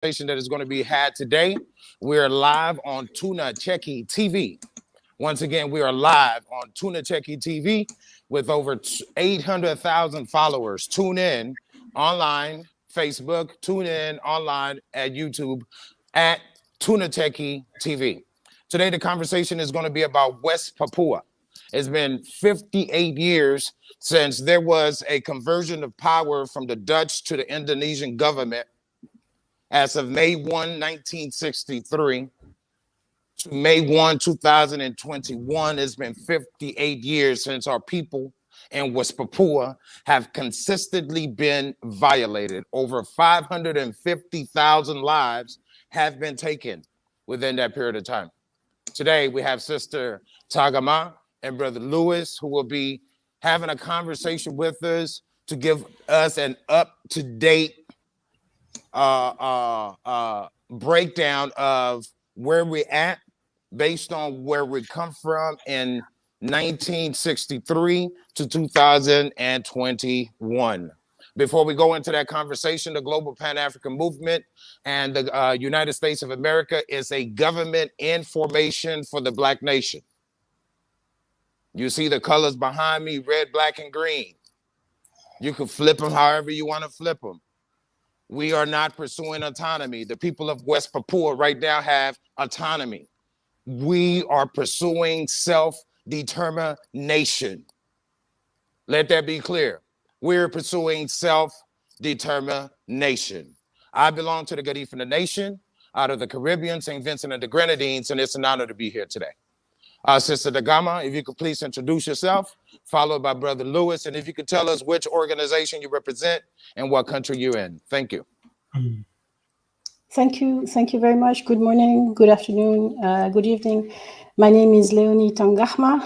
that is going to be had today. We're live on Tuna Cheki TV. Once again, we are live on Tuna Cheki TV with over 800,000 followers. Tune in online, Facebook, tune in online at YouTube at Tuna Cheki TV. Today, the conversation is going to be about West Papua. It's been 58 years since there was a conversion of power from the Dutch to the Indonesian government. As of May 1, 1963 to May 1, 2021, it's been 58 years since our people in West Papua have consistently been violated. Over 550,000 lives have been taken within that period of time. Today, we have Sister Tagama and Brother Lewis, who will be having a conversation with us to give us an up-to-date breakdown of where we're at based on where we come from in 1963 to 2021. Before we go into that conversation, the Global Pan African Movement and the United States of America is a government in formation for the Black nation. You see the colors behind me, red, black, and green. You can flip them however you want to flip them. We are not pursuing autonomy. The people of West Papua right now have autonomy. We are pursuing self-determination. Let that be clear. We're pursuing self-determination. I belong to the Garifuna Nation out of the Caribbean, St. Vincent and the Grenadines, and it's an honor to be here today. Sister Dagama, if you could please introduce yourself, followed by Brother Lewis, and if you could tell us which organization you represent and what country you're in. Thank you. Thank you very much. Good morning, good afternoon, good evening. My name is Leonie Tangahma.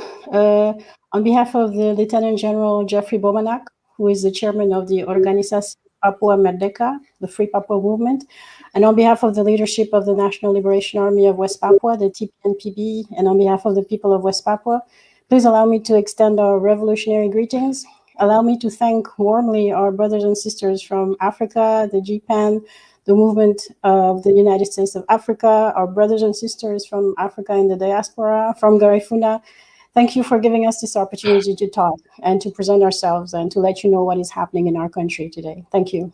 On behalf of the Lieutenant General Jeffrey Bomanak, who is the chairman of the Organisasi Papua Merdeka, the Free Papua Movement, and on behalf of the leadership of the National Liberation Army of West Papua, the TPNPB, and on behalf of the people of West Papua, please allow me to extend our revolutionary greetings. Allow me to thank warmly our brothers and sisters from Africa, the GPAN, the movement of the United States of Africa, our brothers and sisters from Africa in the diaspora, from Garifuna. Thank you for giving us this opportunity to talk and to present ourselves and to let you know what is happening in our country today. Thank you.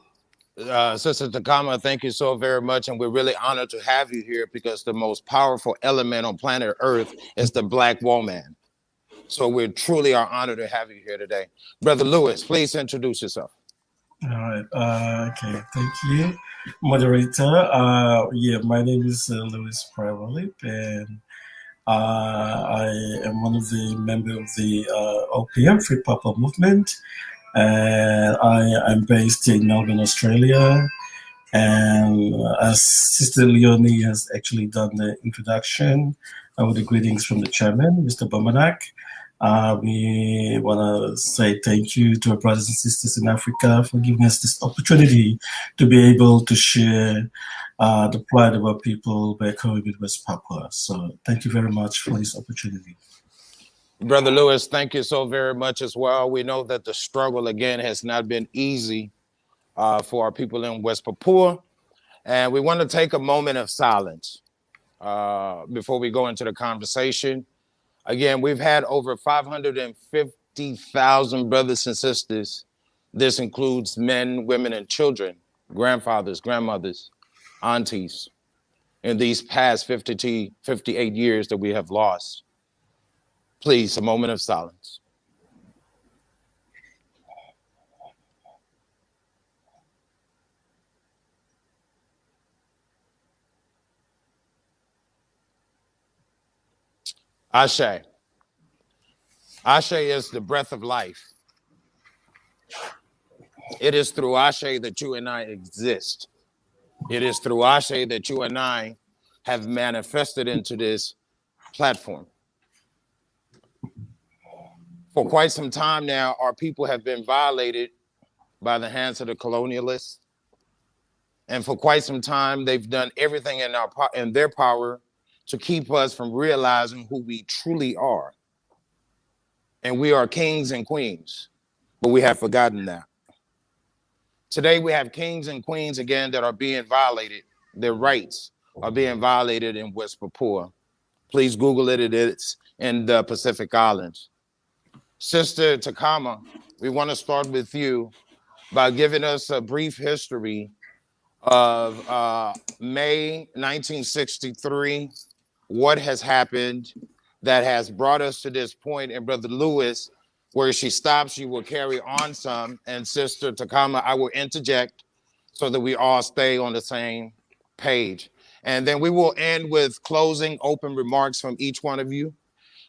Sister Takama, thank you so very much. And we're really honored to have you here because the most powerful element on planet Earth is the Black woman. So we truly are honored to have you here today. Brother Lewis, please introduce yourself. All right. Okay. Thank you, moderator. My name is Lewis Pravalip, and I am one of the members of the OPM Free Papua Movement. And I am based in Melbourne, Australia. And as Sister Leonie has actually done the introduction, with the greetings from the chairman, Mr. Bomanak. We want to say thank you to our brothers and sisters in Africa for giving us this opportunity to be able to share the plight of our people back home in West Papua. So thank you very much for this opportunity. Brother Lewis, thank you so very much as well. We know that the struggle, again, has not been easy for our people in West Papua. And we want to take a moment of silence before we go into the conversation. Again, we've had over 550,000 brothers and sisters. This includes men, women, and children, grandfathers, grandmothers, aunties, in these past 58 years that we have lost. Please, a moment of silence. Ashe. Ashe is the breath of life. It is through Ashe that you and I exist. It is through Ashe that you and I have manifested into this platform. For quite some time now, our people have been violated by the hands of the colonialists. And for quite some time, they've done everything in their power to keep us from realizing who we truly are. And we are kings and queens, but we have forgotten that. Today, we have kings and queens again that are being violated their rights are being violated in West Papua. Please Google it. It's in the Pacific Islands. Sister Takama, we want to start with you by giving us a brief history of May 1963, what has happened that has brought us to this point. And Brother Lewis, where she stops, you will carry on some. And Sister Takama, I will interject so that we all stay on the same page. And then we will end with closing open remarks from each one of you.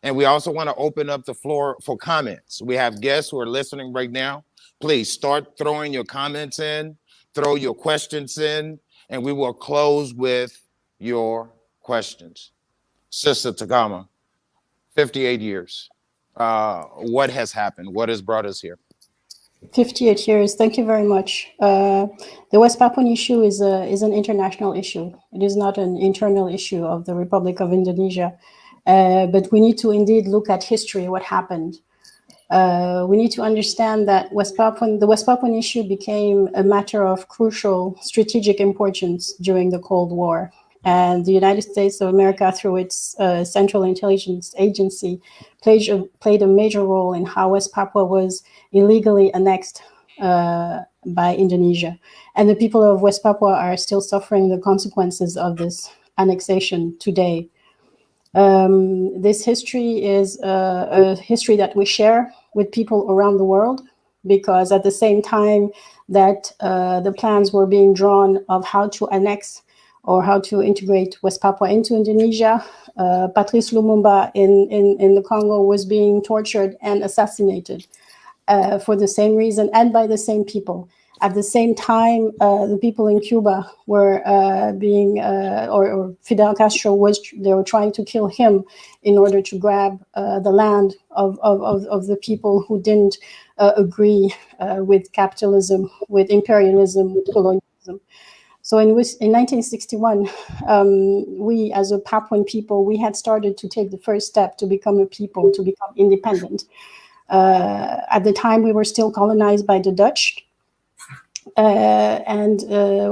And we also want to open up the floor for comments. We have guests who are listening right now. Please start throwing your comments in, throw your questions in, and we will close with your questions. Sister Takama, 58 years. What has happened? What has brought us here? 58 years. Thank you very much. The West Papuan issue is an international issue. It is not an internal issue of the Republic of Indonesia. But we need to indeed look at history, what happened. We need to understand that the West Papuan issue became a matter of crucial strategic importance during the Cold War. And the United States of America, through its Central Intelligence Agency, played a major role in how West Papua was illegally annexed by Indonesia. And the people of West Papua are still suffering the consequences of this annexation today. This history is a history that we share with people around the world, because at the same time that the plans were being drawn of how to annex or how to integrate West Papua into Indonesia, Patrice Lumumba in the Congo was being tortured and assassinated for the same reason and by the same people. At the same time, the people in Cuba were or Fidel Castro they were trying to kill him in order to grab the land of the people who didn't agree with capitalism, with imperialism, with colonialism. So in 1961, we as a Papuan people, we had started to take the first step to become a people, to become independent. At the time, we were still colonized by the Dutch. And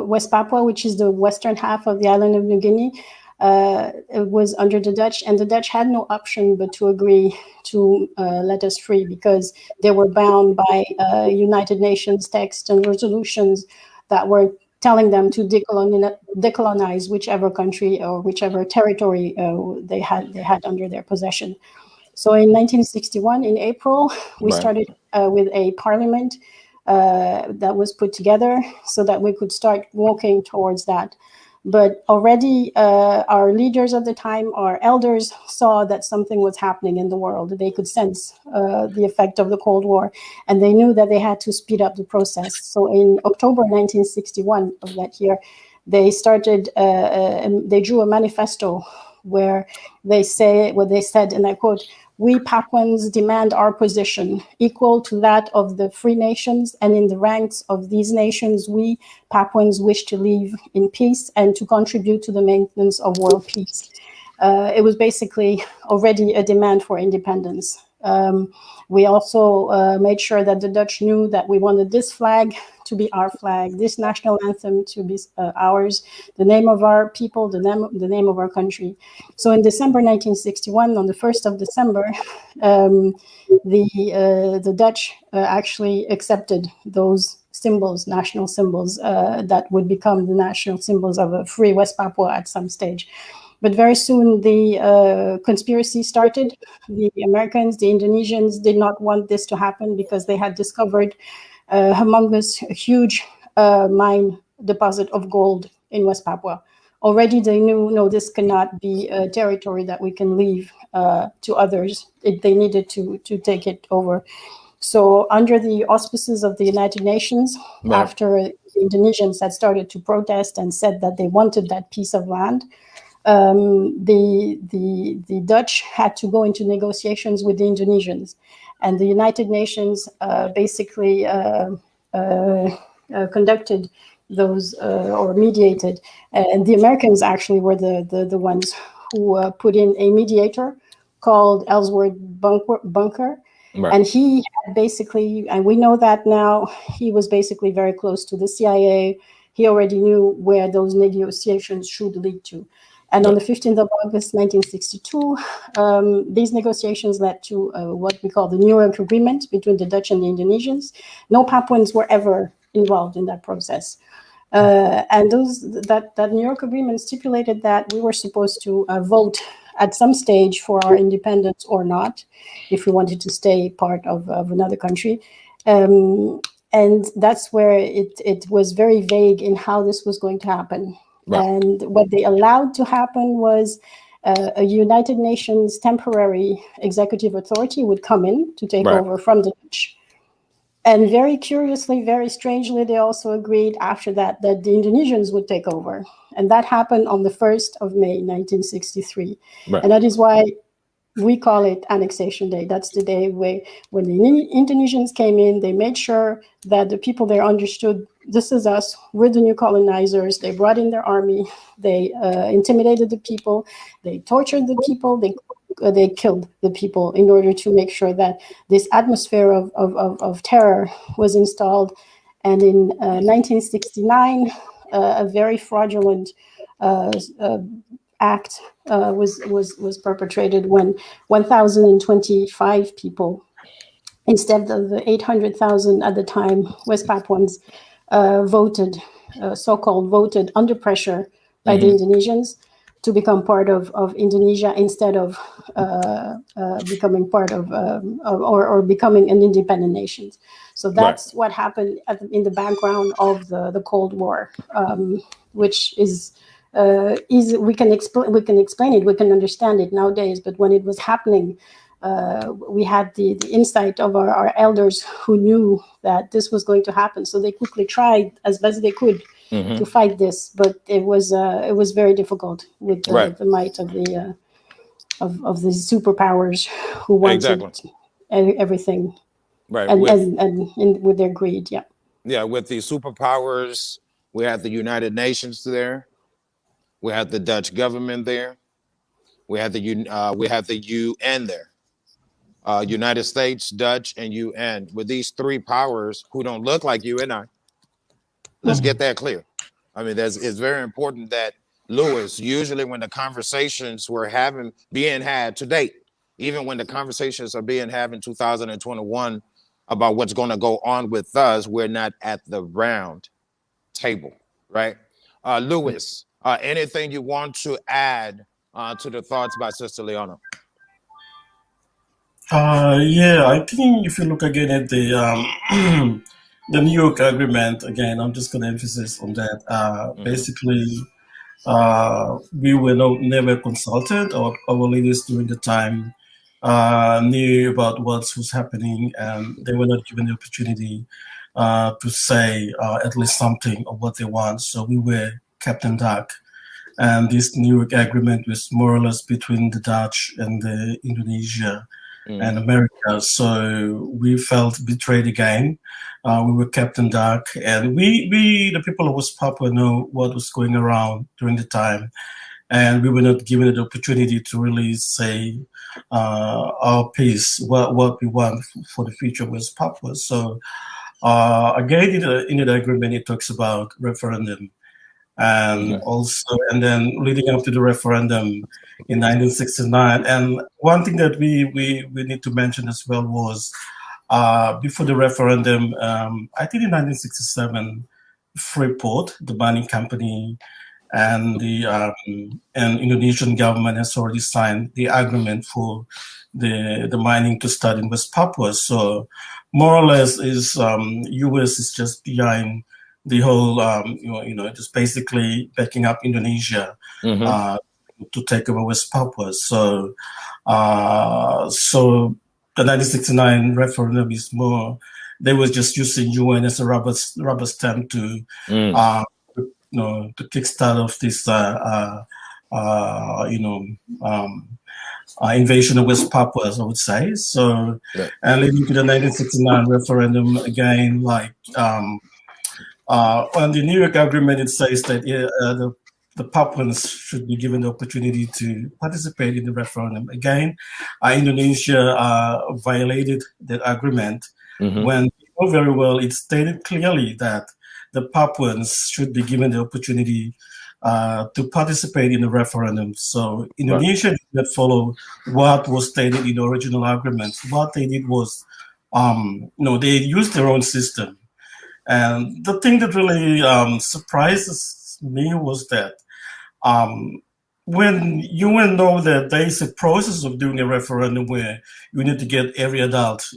West Papua, which is the western half of the island of New Guinea, was under the Dutch, and the Dutch had no option but to agree to let us free, because they were bound by United Nations texts and resolutions that were telling them to decolonize whichever country or whichever territory they had under their possession. So in 1961, in April, we started with a parliament that was put together so that we could start walking towards that. But already our leaders at the time, our elders, saw that something was happening in the world. They could sense the effect of the Cold War, and they knew that they had to speed up the process. So in October 1961 of that year, they started, they drew a manifesto where they said, and I quote, "We Papuans demand our position equal to that of the free nations, and in the ranks of these nations, we Papuans wish to live in peace and to contribute to the maintenance of world peace." It was basically already a demand for independence. We also made sure that the Dutch knew that we wanted this flag to be our flag, this national anthem to be ours, the name of our people, the name of our country. So in December 1961, on the 1st of December, the Dutch actually accepted those symbols, national symbols, that would become the national symbols of a free West Papua at some stage. But very soon the conspiracy started. The Americans, the Indonesians did not want this to happen because they had discovered a humongous, huge mine deposit of gold in West Papua. Already they knew, no, this cannot be a territory that we can leave to others. They needed to take it over. So under the auspices of the United Nations, after the Indonesians had started to protest and said that they wanted that piece of land, the Dutch had to go into negotiations with the Indonesians, and the United Nations basically conducted those or mediated, and the Americans actually were the ones who put in a mediator called Ellsworth Bunker. And he had basically, and we know that now, he was basically very close to the CIA. he already knew where those negotiations should lead to. And on the 15th of August, 1962, these negotiations led to what we call the New York Agreement between the Dutch and the Indonesians. No Papuans were ever involved in that process. And that New York Agreement stipulated that we were supposed to vote at some stage for our independence or not, if we wanted to stay part of another country. And that's where it was very vague in how this was going to happen. Right. And what they allowed to happen was a United Nations temporary executive authority would come in to take over from the Dutch. And very curiously, very strangely, they also agreed after that the Indonesians would take over. And that happened on the 1st of May, 1963. Right. And that is why we call it Annexation Day. That's the day when the Indonesians came in, they made sure that the people there understood, this is us, we're the new colonizers. They brought in their army, they intimidated the people, they tortured the people, they killed the people in order to make sure that this atmosphere of terror was installed. And in 1969, a very fraudulent act was perpetrated when 1,025 people, instead of the 800,000 at the time, West Papuans voted, so-called voted under pressure by the Indonesians to become part of Indonesia instead of becoming part of or becoming an independent nation. So that's what happened in the background of the Cold War, which is easy. We can explain it, we can understand it nowadays. But when it was happening, we had the insight of our elders who knew that this was going to happen. So they quickly tried as best they could to fight this, but it was very difficult with the might of the superpowers who wanted everything, and with their greed, with the superpowers. We had the United Nations there, we had the Dutch government there, we had the UN there, United States, Dutch, and UN. With these three powers who don't look like you and I. Let's get that clear. I mean, it's very important that, Louis, usually when the conversations were being had to date, even when the conversations are being had in 2021 about what's going to go on with us, we're not at the round table, right? Louis, anything you want to add to the thoughts by Sister Leona? I think if you look again at the the New York Agreement, again, I'm just going to emphasize on that. Basically, we were never consulted, or our leaders during the time knew about what was happening, and they were not given the opportunity to say at least something of what they want. So we were kept in dark. And this New York Agreement was more or less between the Dutch and the Indonesia and America. So we felt betrayed again. We were kept in dark, and we the people of West Papua know what was going around during the time, and we were not given the opportunity to really say our piece, what we want for the future of West Papua. So again, in the agreement, it talks about referendum. And also, and then leading up to the referendum in 1969. And one thing that we need to mention as well was before the referendum, I think in 1967, Freeport, the mining company, and the Indonesian government has already signed the agreement for the mining to start in West Papua. So more or less, is U.S. is just behind the whole, just basically backing up Indonesia to take over West Papua. So, the 1969 referendum is more, they were just using UN as a rubber stamp to, to kickstart off this, invasion of West Papua, as I would say. So, and leading to the 1969 referendum again, on the New York Agreement, it says that the Papuans should be given the opportunity to participate in the referendum. Again, Indonesia violated that agreement when, very well, it stated clearly that the Papuans should be given the opportunity to participate in the referendum. So Indonesia did not follow what was stated in the original agreement. What they did was, they used their own system. And the thing that really surprises me was that when you will know that there is a process of doing a referendum where you need to get every adult,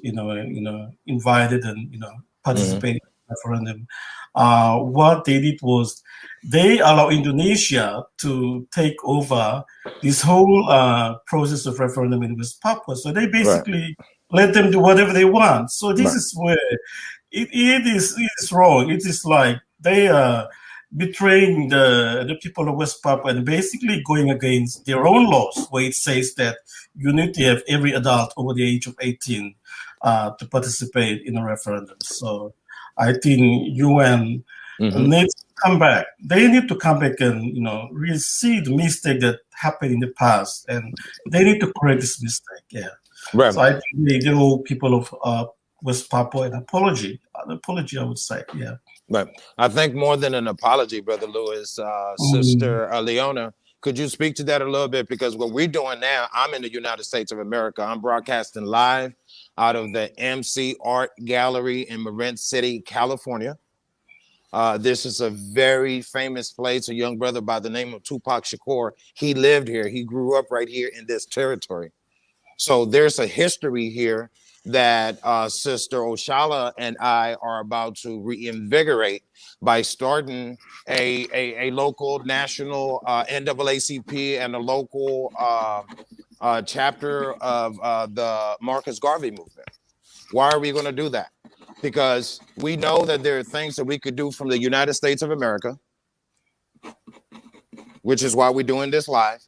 invited and participate in the referendum. What they did was they allow Indonesia to take over this whole process of referendum in West Papua. So they basically let them do whatever they want. So this is where it is wrong. It is like they are betraying the people of West Papua and basically going against their own laws, where it says that you need to have every adult over the age of 18 to participate in a referendum. So I think UN needs to come back. They need to come back and really see the mistake that happened in the past, and they need to correct this mistake. Yeah. Right. So I think they owe people of West Papua an apology, I would say. Yeah. Right. I think more than an apology, Brother Lewis, Sister Leona, could you speak to that a little bit? Because what we're doing now, I'm in the United States of America. I'm broadcasting live out of the MC Art Gallery in Marin City, California. This is a very famous place. A young brother by the name of Tupac Shakur. He lived here. He grew up right here in this territory. So there's a history here that Sister Oshala and I are about to reinvigorate by starting a local national NAACP and a local chapter of the Marcus Garvey movement. Why are we going to do that? Because we know that there are things that we could do from the United States of America, which is why we're doing this live.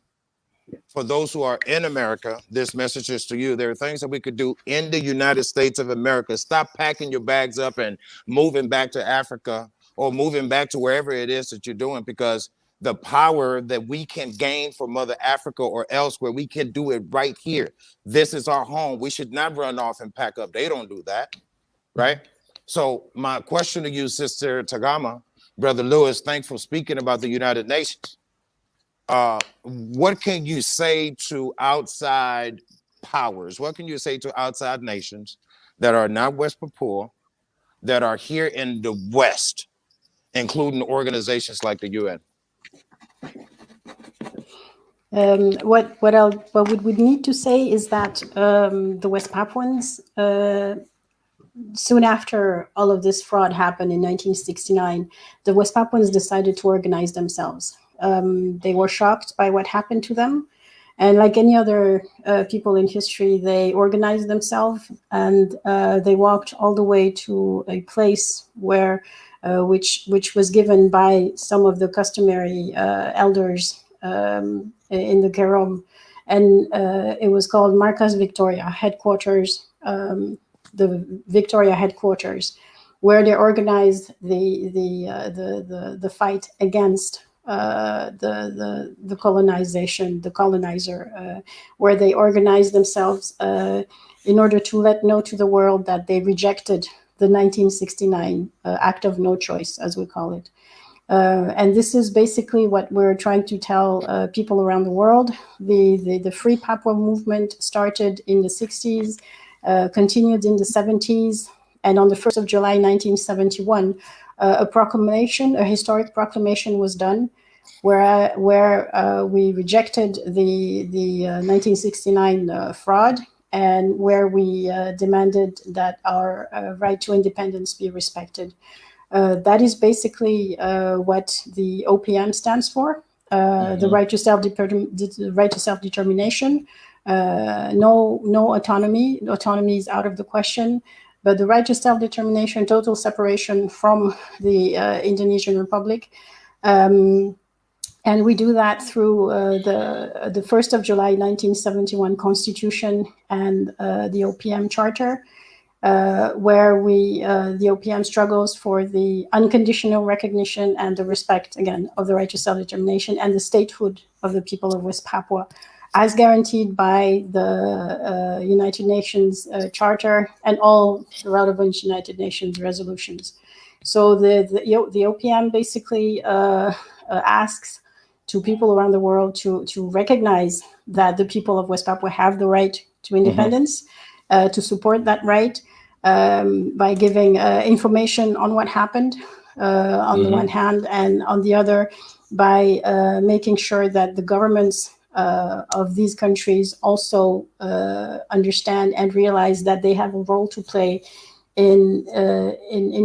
For those who are in America, this message is to you. There are things that we could do in the United States of America. Stop packing your bags up and moving back to Africa or moving back to wherever it is that you're doing, because the power that we can gain from Mother Africa or elsewhere, we can do it right here. This is our home. We should not run off and pack up. They don't do that, right? So my question to you, Sister Tagama, Brother Lewis, thanks for speaking about the United Nations. What can you say to outside powers? What can you say to outside nations that are not West Papua, that are here in the West, including organizations like the UN? What we would need to say is that the West Papuans, soon after all of this fraud happened in 1969, the West Papuans decided to organize themselves. They were shocked by what happened to them. And like any other people in history, they organized themselves and they walked all the way to a place where, which was given by some of the customary elders in the Kerom. And it was called Marcas Victoria headquarters, the Victoria headquarters, where they organized the fight against the colonization, the colonizer, where they organized themselves in order to let know to the world that they rejected the 1969 Act of No Choice, as we call it. And this is basically what we're trying to tell people around the world. The Free Papua movement started in the 60s, continued in the 70s, and on the 1st of July 1971, a proclamation, a historic proclamation was done where we rejected the 1969 fraud, and where we demanded that our right to independence be respected. That is basically what the OPM stands for, the right to self-determination, no autonomy. Autonomy is out of the question. But the right to self-determination, total separation from the Indonesian Republic. And we do that through the 1st of July 1971 Constitution and the OPM Charter, where the OPM struggles for the unconditional recognition and the respect, again, of the right to self-determination and the statehood of the people of West Papua, as guaranteed by the United Nations Charter and all the relevant United Nations resolutions. So the OPM basically asks to people around the world to recognize that the people of West Papua have the right to independence, to support that right by giving information on what happened on the one hand, and on the other by making sure that the governments of these countries also understand and realize that they have a role to play in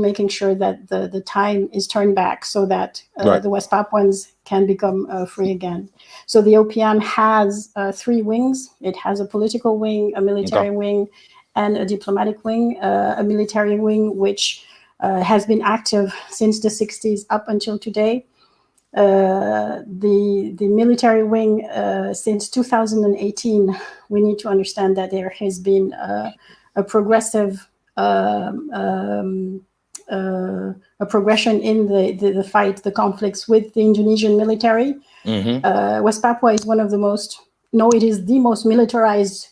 making sure that the time is turned back so that the West Papuans can become free again. So the OPM has 3 wings. It has a political wing, a military wing, and a diplomatic wing. A military wing which has been active since the 60s up until today. The military wing since 2018, we need to understand that there has been a progressive a progression in the fight, the conflicts with the Indonesian military. West Papua is one of the most, no, it is the most militarized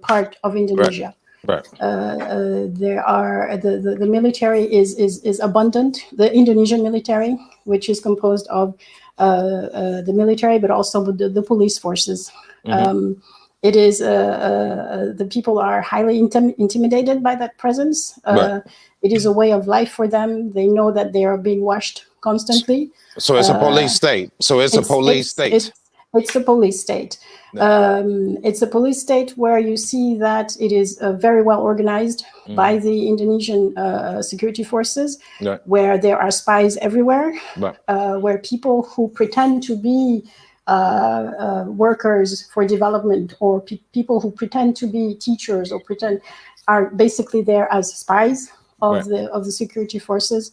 part of Indonesia. There are the military is abundant. The Indonesian military, which is composed of the military, but also the police forces. It is the people are highly intimidated by that presence. It is a way of life for them. They know that they are being watched constantly. So it's a police state. So it's a police state. It's a police state. It's a police state where you see that it is very well organized by the Indonesian security forces, where there are spies everywhere, where people who pretend to be workers for development, or people who pretend to be teachers or pretend are basically there as spies of the security forces.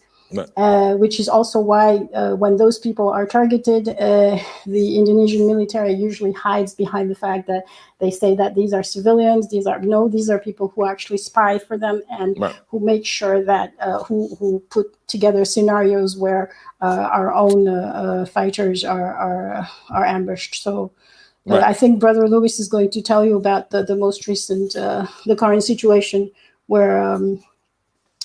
Which is also why when those people are targeted, the Indonesian military usually hides behind the fact that they say that these are civilians. These are people who actually spy for them and who make sure that who put together scenarios where our own fighters are ambushed. So I think Brother Lewis is going to tell you about the most recent, the current situation where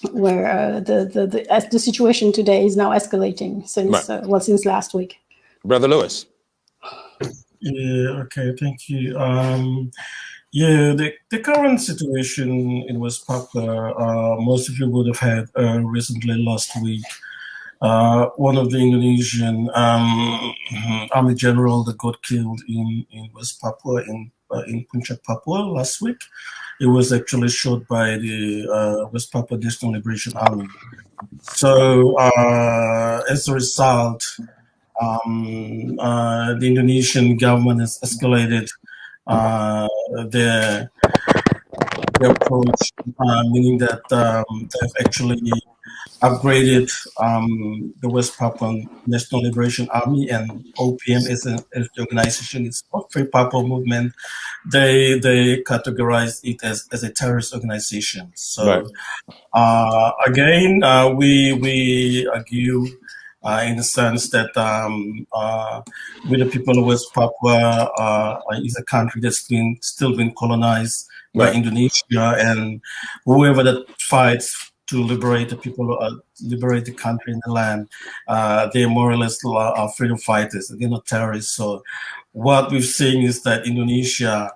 the situation today is now escalating since since last week. Brother Lewis. Yeah. Okay. Thank you. The current situation in West Papua, most of you would have had recently last week. One of the Indonesian army general that got killed in West Papua in Puncak, Papua last week. It was actually shot by the West Papua National Liberation Army. So as a result, the Indonesian government has escalated their approach, meaning that they've actually upgraded the West Papuan National Liberation Army and OPM as the organization. It's not Free Papua movement. They categorize it as a terrorist organization. So again, we argue in the sense that with the people of West Papua is a country that's still been colonized by Indonesia, and whoever that fights to liberate the people, liberate the country and the land, they more or less are freedom fighters. They're not terrorists. So what we've seen is that Indonesia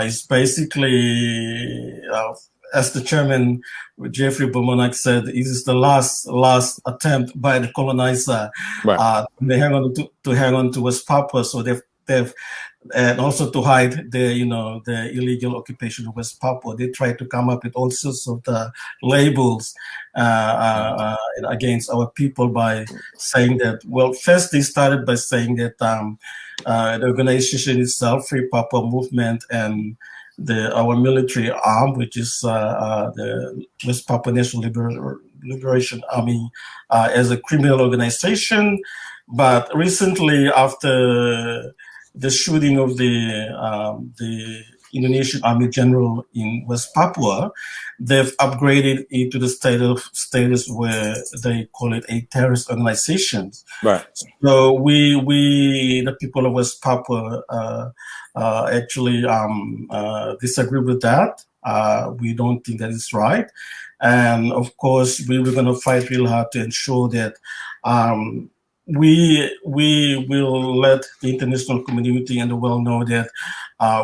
is basically, as the chairman Jeffrey Bomanak said, it is the last attempt by the colonizer to hang on to West Papua. So they've and also to hide the illegal occupation of West Papua. They try to come up with all sorts of the labels against our people by saying that, well, first they started by saying that the organization itself, Free Papua Movement, and our military arm, which is the West Papua National Liberation Army, as a criminal organization. But recently, after the shooting of the Indonesian Army General in West Papua, they've upgraded it to the status where they call it a terrorist organization. So we the people of West Papua actually disagree with that. We don't think that is right. And of course, we were going to fight real hard to ensure that we will let the international community and the world know that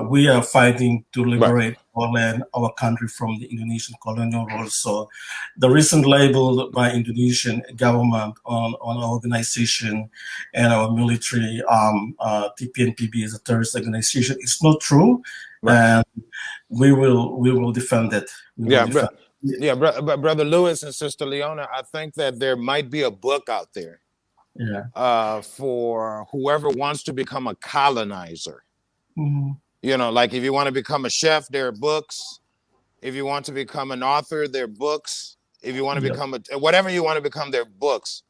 we are fighting to liberate our land, our country from the Indonesian colonial rule. So the recent label by Indonesian government on our organization and our military, TPNPB, as a terrorist organization, is not true. And we will defend it. Brother Lewis and Sister Leona, I think that there might be a book out there for whoever wants to become a colonizer. You know, like if you want to become a chef, there are books. If you want to become an author, there are books. If you want to become whatever you want to become, there are books.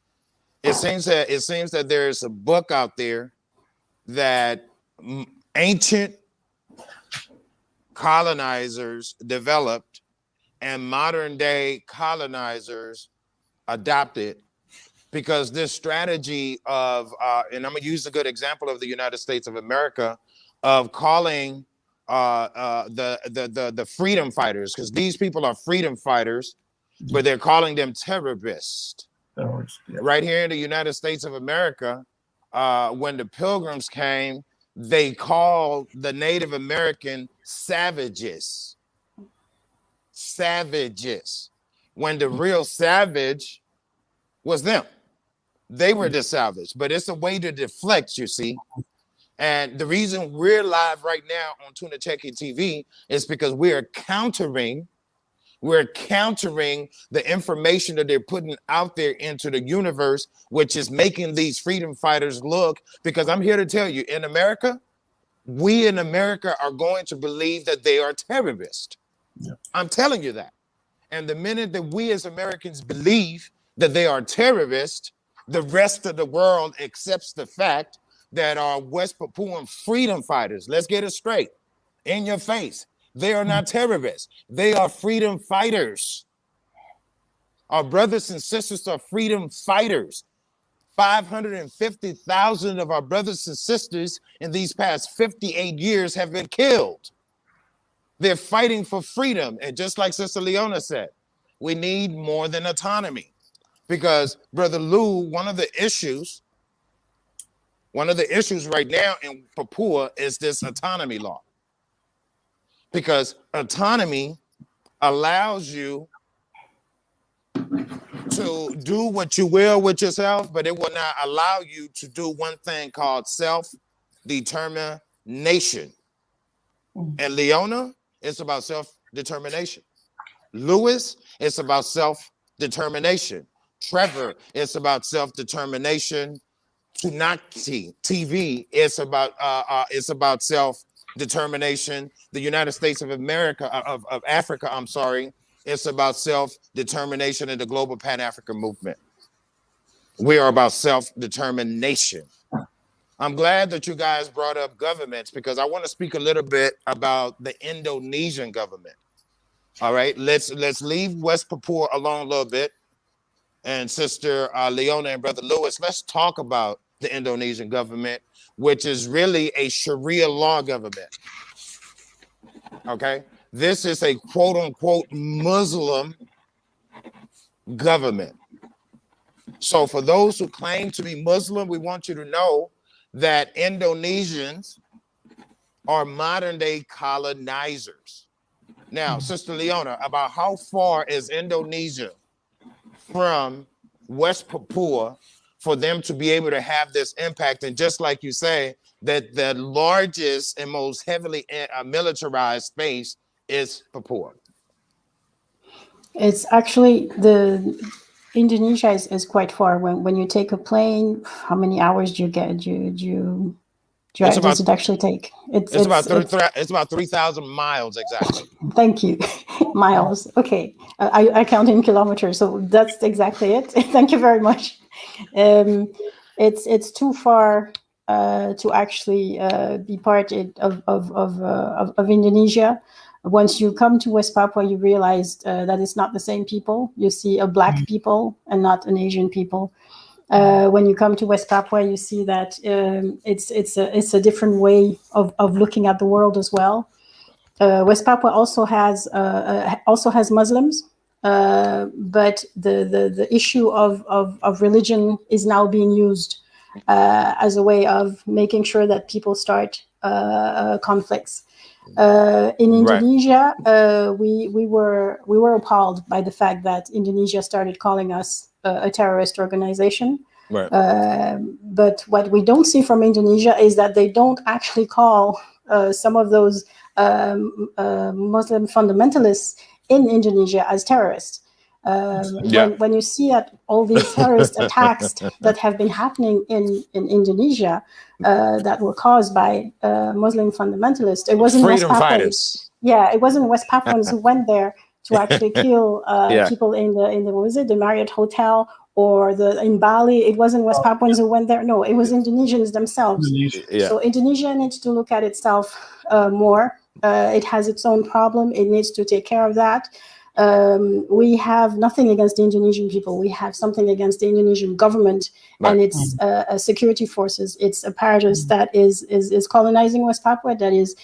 It seems that there's a book out there that ancient colonizers developed and modern day colonizers adopted, because this strategy of and I'm gonna use a good example of the United States of America, of calling the freedom fighters, because these people are freedom fighters, but they're calling them terrorists. Right here in the United States of America, when the Pilgrims came, they called the Native American savages. Savages. When the real savage was them. They were the savage, but it's a way to deflect, you see. And the reason we're live right now on Tuna Cheki TV is because we're countering the information that they're putting out there into the universe, which is making these freedom fighters look, because I'm here to tell you, in America, we in America are going to believe that they are terrorists. I'm telling you that. And the minute that we as Americans believe that they are terrorists, the rest of the world accepts the fact that our West Papuan freedom fighters, let's get it straight, in your face, they are not terrorists. They are freedom fighters. Our brothers and sisters are freedom fighters. 550,000 of our brothers and sisters in these past 58 years have been killed. They're fighting for freedom. And just like Sister Leona said, we need more than autonomy. Because, Brother Lou, one of the issues right now in Papua is this autonomy law. Because autonomy allows you to do what you will with yourself, but it will not allow you to do one thing called self-determination. And Leona, it's about self-determination. Lewis, it's about self-determination. Trevor, it's about self-determination. Tunakti TV, it's about self-determination. The United States of America, of Africa, I'm sorry, it's about self-determination in the global Pan African movement. We are about self-determination. I'm glad that you guys brought up governments, because I want to speak a little bit about the Indonesian government. All right, let's leave West Papua alone a little bit. And Sister Leona and Brother Lewis, let's talk about the Indonesian government, which is really a Sharia law government. Okay, this is a quote unquote Muslim government. So for those who claim to be Muslim, we want you to know that Indonesians are modern day colonizers. Now, Sister Leona, about how far is Indonesia from West Papua for them to be able to have this impact? And just like you say, that the largest and most heavily militarized space is Papua. It's actually Indonesia is quite far. When you take a plane, how many hours do you get? Does it actually take? It's about 3,000 miles exactly. Thank you. Miles. Okay. I count in kilometers, so that's exactly it. Thank you very much. It's too far to actually be part of Indonesia. Once you come to West Papua, you realize that it's not the same people. You see a black people and not an Asian people. When you come to West Papua, you see that it's a different way of looking at the world as well. West Papua also has Muslims, but the issue of religion is now being used as a way of making sure that people start conflicts. In Indonesia, we were appalled by the fact that Indonesia started calling us a terrorist organization. Right. But what we don't see from Indonesia is that they don't actually call some of those Muslim fundamentalists in Indonesia as terrorists. When you see at all these terrorist attacks that have been happening in Indonesia that were caused by Muslim fundamentalists, it wasn't West Papuans. Yeah, it wasn't West Papuans who went there to actually kill people in the what was it, the Marriott Hotel or in Bali. It wasn't West Papuans who went there. No, it was Indonesians themselves. Yeah. So Indonesia needs to look at itself more. It has its own problem. It needs to take care of that. We have nothing against the Indonesian people. We have something against the Indonesian government and its security forces. It's apparatus that is colonizing West Papua, that is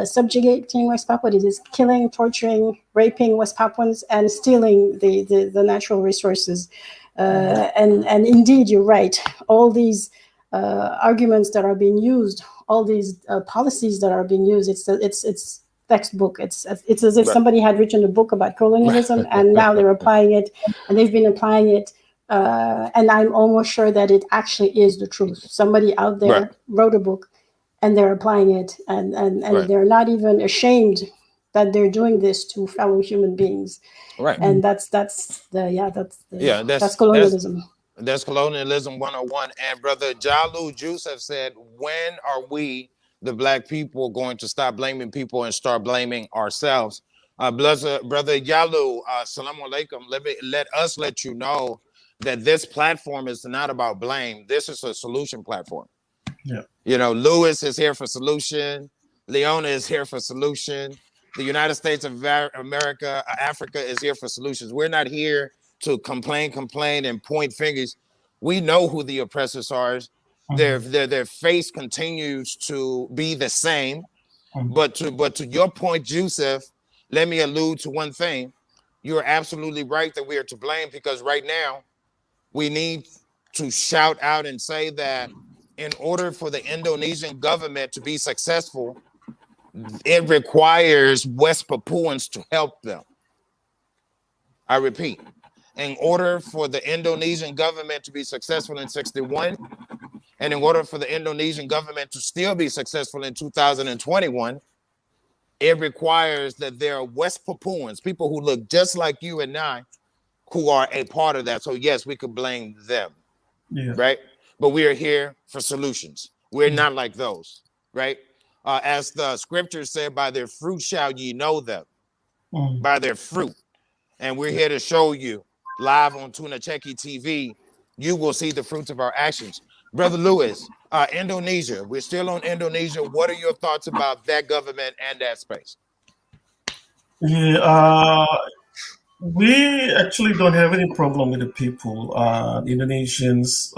subjugating West Papua, that is killing, torturing, raping West Papuans, and stealing the natural resources. And indeed, you're right. All these arguments that are being used, all these policies that are being used, it's textbook. It's as if somebody had written a book about colonialism and now they're applying it, and they've been applying it. And I'm almost sure that it actually is the truth. Somebody out there wrote a book and they're applying it, and they're not even ashamed that they're doing this to fellow human beings. Right. And that's colonialism. That's colonialism 101. And Brother Jalu Joseph said, when are we, the Black people, going to stop blaming people and start blaming ourselves? Brother Yalu, assalamu alaikum. Let us let you know that this platform is not about blame. This is a solution platform. Yeah. You know, Lewis is here for solution. Leona is here for solution. The United States of America, Africa is here for solutions. We're not here to complain, and point fingers. We know who the oppressors are. Their face continues to be the same. But to your point, Joseph, let me allude to one thing. You're absolutely right that we are to blame, because right now we need to shout out and say that in order for the Indonesian government to be successful, it requires West Papuans to help them. I repeat, in order for the Indonesian government to be successful in 1961, and in order for the Indonesian government to still be successful in 2021, it requires that there are West Papuans, people who look just like you and I, who are a part of that. So yes, we could blame them, right? But we are here for solutions. We're not like those, right? As the scriptures said, by their fruit shall ye know them, by their fruit. And we're here to show you live on Tuna Cheki TV. You will see the fruits of our actions. Brother Lewis, Indonesia, we're still on Indonesia. What are your thoughts about that government and that space? Yeah, we actually don't have any problem with the people. Indonesians,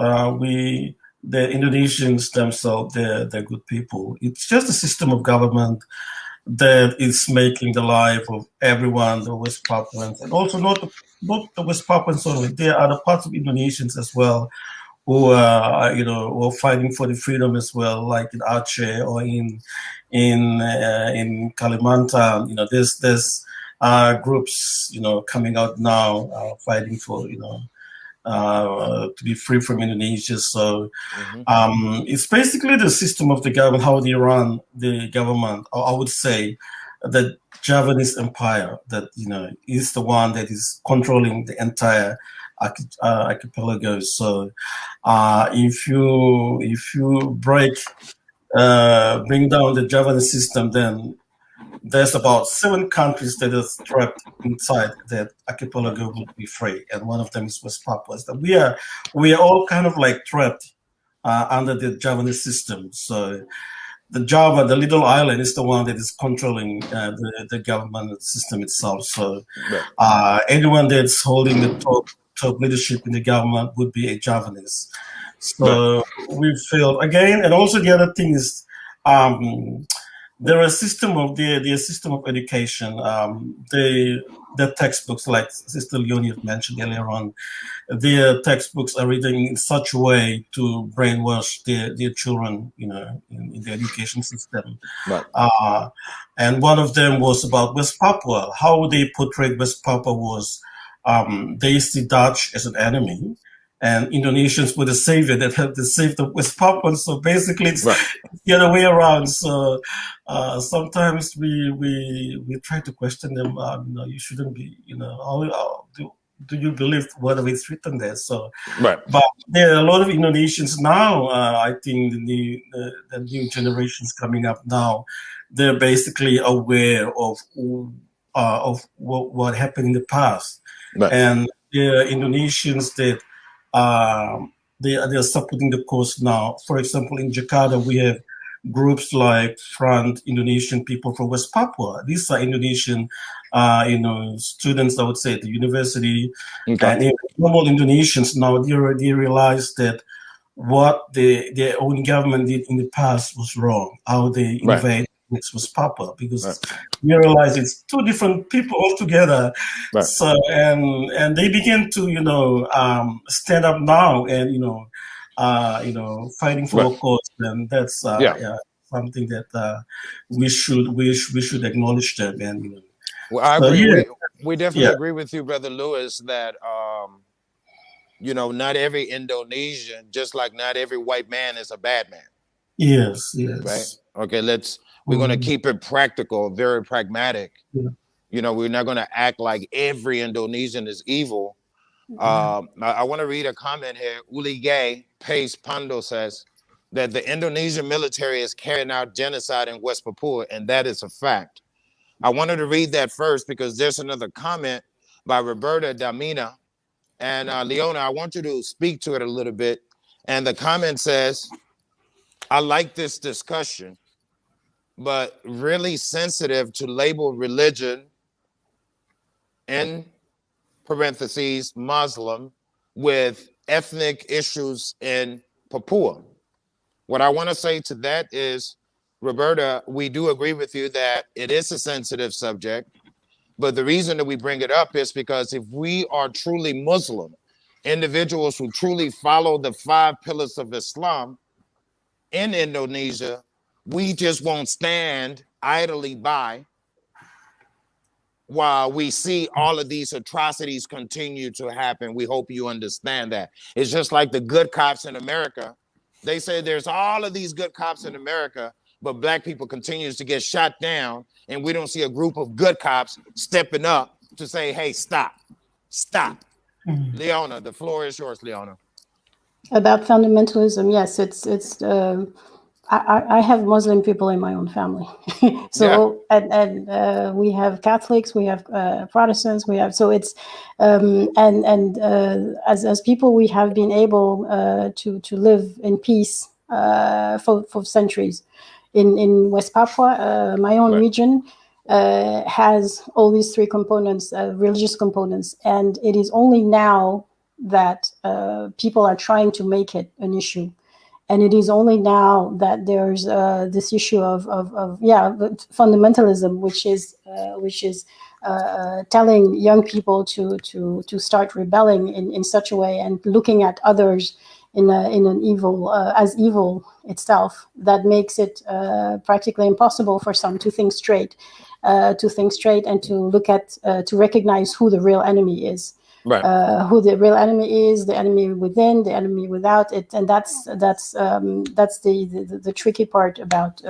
the Indonesians themselves, they're good people. It's just a system of government that is making the life of everyone, the West Papuans, and also not the West Papuans only. There are other parts of Indonesians as well who are, who are fighting for the freedom as well, like in Aceh or in Kalimantan. There's groups, coming out now fighting for, to be free from Indonesia. So it's basically the system of the government, how they run the government. I would say the Javanese empire that, is the one that is controlling the entire archipelago. So if you bring down the Javanese system, then there's about 7 countries that are trapped inside that archipelago will be free, and one of them is West Papua. So we are all kind of like trapped under the Javanese system. So the Java, the little island, is the one that is controlling the government system itself. So anyone that's holding the top leadership in the government would be a Javanese. So we failed again, and also the other thing is there are system of the system of education. The textbooks, like Sister Leonie mentioned earlier on, their textbooks are written in such a way to brainwash their children, in the education system. Right. And one of them was about West Papua. How they portrayed West Papua was they see Dutch as an enemy, and Indonesians were the savior that helped to save the West Papuans. So basically, it's the other way around. So sometimes we try to question them. You shouldn't be. How do you believe whatever is written there? So, but there are a lot of Indonesians now. I think the new generations coming up now, they're basically aware of what happened in the past, and the Indonesians that they are supporting the cause now. For example, in Jakarta, we have groups like Front Indonesian People from West Papua. These are Indonesian, students, I would say, at the university. And normal Indonesians now, they realize that what their own government did in the past was wrong, how they invade West Papua, because we realize it's two different people altogether. So, and they begin to, stand up now and, fighting for a cause, and that's something that we should acknowledge them. And well, I agree. We definitely agree with you, Brother Lewis, that not every Indonesian, just like not every white man, is a bad man. Yes. Right. Okay. We're going to keep it practical, very pragmatic. We're not going to act like every Indonesian is evil. I want to read a comment here. Uli Gay, Pace Pando says that the Indonesian military is carrying out genocide in West Papua, and that is a fact. I wanted to read that first because there's another comment by Roberta Damina. And Leona, I want you to speak to it a little bit. And the comment says, I like this discussion, but really sensitive to label religion, in parentheses, Muslim, with ethnic issues in Papua. What I want to say to that is, Roberta, we do agree with you that it is a sensitive subject, but the reason that we bring it up is because if we are truly Muslim, individuals who truly follow the 5 pillars of Islam in Indonesia, we just won't stand idly by while we see all of these atrocities continue to happen. We hope you understand that. It's just like the good cops in America. They say there's all of these good cops in America, but black people continues to get shot down, and we don't see a group of good cops stepping up to say, hey, stop. Leona, the floor is yours, Leona. About fundamentalism, yes, it's I have Muslim people in my own family. So and we have Catholics, we have Protestants, we have, so it's as people we have been able to live in peace for centuries. In West Papua, my own region has all these 3 components, religious components, and it is only now that people are trying to make it an issue. And it is only now that there's this issue of fundamentalism, which is telling young people to start rebelling in such a way and looking at others in an evil as evil itself, that makes it practically impossible for some to think straight and to look at to recognize who the real enemy is. Who the real enemy is, the enemy within, the enemy without it, and that's the tricky part about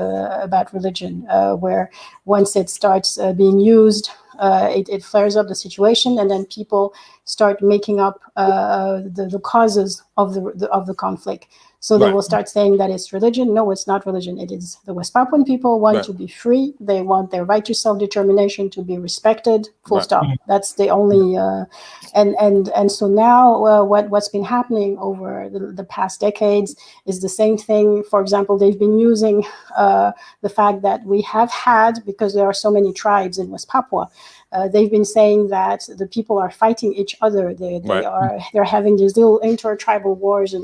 religion, where once it starts being used, it flares up the situation, and then people start making up the causes of the conflict. So they will start saying that it's religion. No, it's not religion. It is the West Papuan people want to be free. They want their right to self-determination to be respected. Full stop. That's the only. And so now what's been happening over the past decades is the same thing. For example, they've been using the fact that we have had, because there are so many tribes in West Papua, they've been saying that the people are fighting each other. They're having these little inter-tribal wars,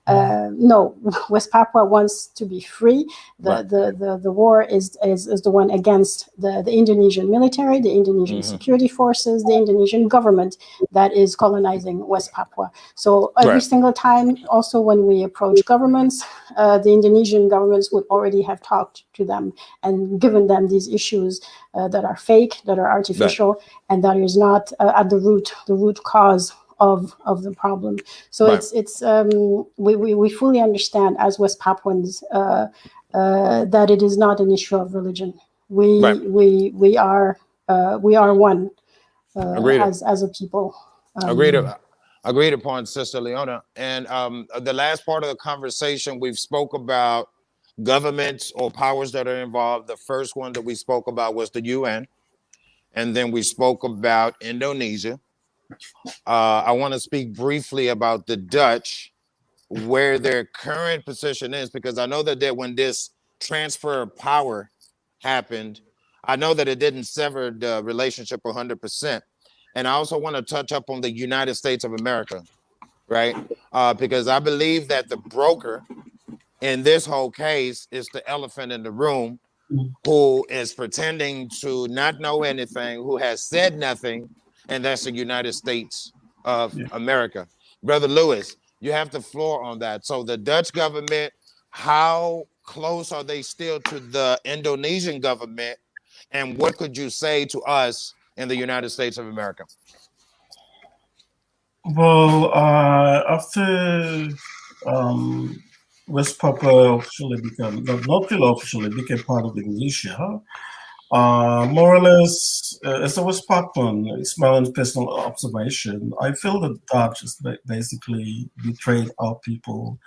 No, West Papua wants to be free. The war is the one against the Indonesian military, the Indonesian security forces, the Indonesian government that is colonizing West Papua. So every single time, also when we approach governments, the Indonesian governments would already have talked to them and given them these issues that are fake, that are artificial, and that is not at the root cause of the problem. So we fully understand as West Papuans that it is not an issue of religion. We are one as a people. Agreed upon, Sister Leona. And the last part of the conversation, we've spoke about governments or powers that are involved. The first one that we spoke about was the UN. And then we spoke about Indonesia. I want to speak briefly about the Dutch, where their current position is, because I know that when this transfer of power happened, I know that it didn't sever the relationship 100%. And I also want to touch up on the United States of America, right? Because I believe that the broker in this whole case is the elephant in the room, who is pretending to not know anything, who has said nothing, and that's the United States of America. Brother Lewis, you have the floor on that. So the Dutch government, how close are they still to the Indonesian government? And what could you say to us in the United States of America? Well, after West Papua officially became, not really officially, became part of Indonesia, more or less, as a West Papuan, it's my own personal observation, I feel that the Dutch just basically betrayed our people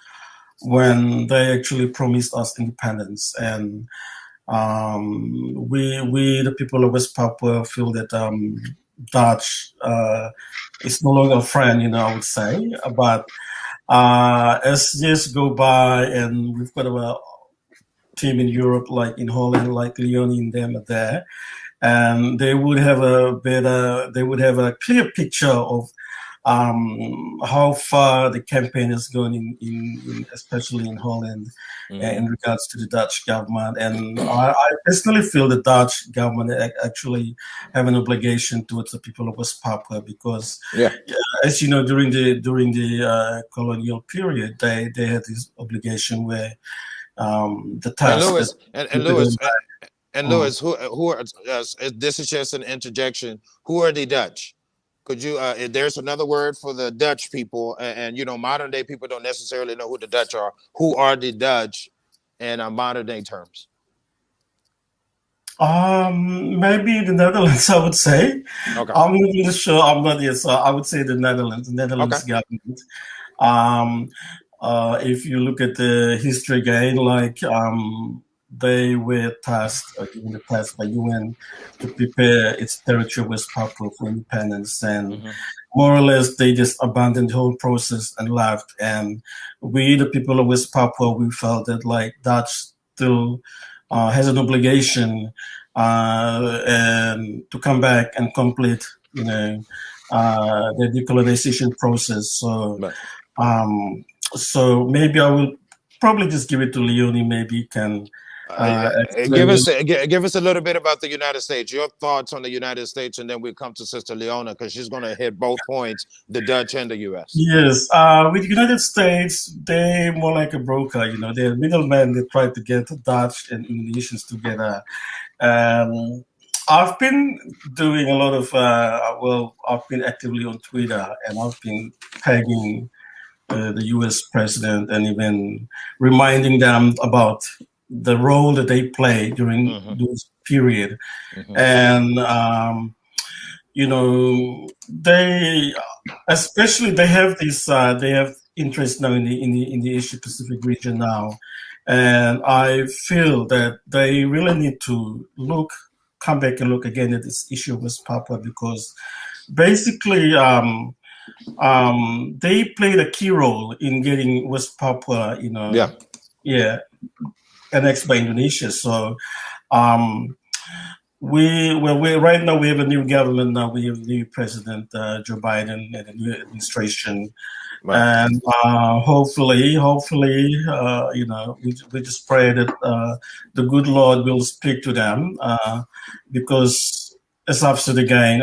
when they actually promised us independence. And we, the people of West Papua, feel that Dutch is no longer a friend, I would say. But as years go by, and we've got a team in Europe, like in Holland, like Leonie and them are there, and they would have a clear picture of how far the campaign is going in especially in Holland, in regards to the Dutch government. And I personally feel the Dutch government actually have an obligation towards the people of West Papua, because as you know, during the colonial period, they had this obligation where the task Lewis, who are this is just an interjection. Who are the Dutch? Could you there's another word for the Dutch people, and modern day people don't necessarily know who the Dutch are. Who are the Dutch in modern day terms? Maybe the Netherlands, I would say. Okay. I'm not really sure. I'm not yet. So I would say the Netherlands government. If you look at the history again, like they were tasked, given the task by UN to prepare its territory, West Papua, for independence, and more or less they just abandoned the whole process and left. And we, the people of West Papua, we felt that like Dutch still has an obligation and to come back and complete, the decolonization process. So maybe I will probably just give it to Leonie. Maybe you can give us a little bit about the United States. Your thoughts on the United States, and then we'll come to Sister Leona, because she's going to hit both points, the Dutch and the U.S. Yes, with the United States, they're more like a broker. They're middlemen. They try to get Dutch and Indonesians together. I've been doing a lot of I've been actively on Twitter, and I've been tagging the U.S. president and even reminding them about the role that they play during this period. And they have this they have interest now in the Asia Pacific region now, and I feel that they really need to come back and look again at this issue of West Papua, because basically they played a key role in getting West Papua annexed by Indonesia. So we right now we have a new government now. We have a new president, Joe Biden, and a new administration. Right. And hopefully, we just pray that the good Lord will speak to them, because, as I've said again,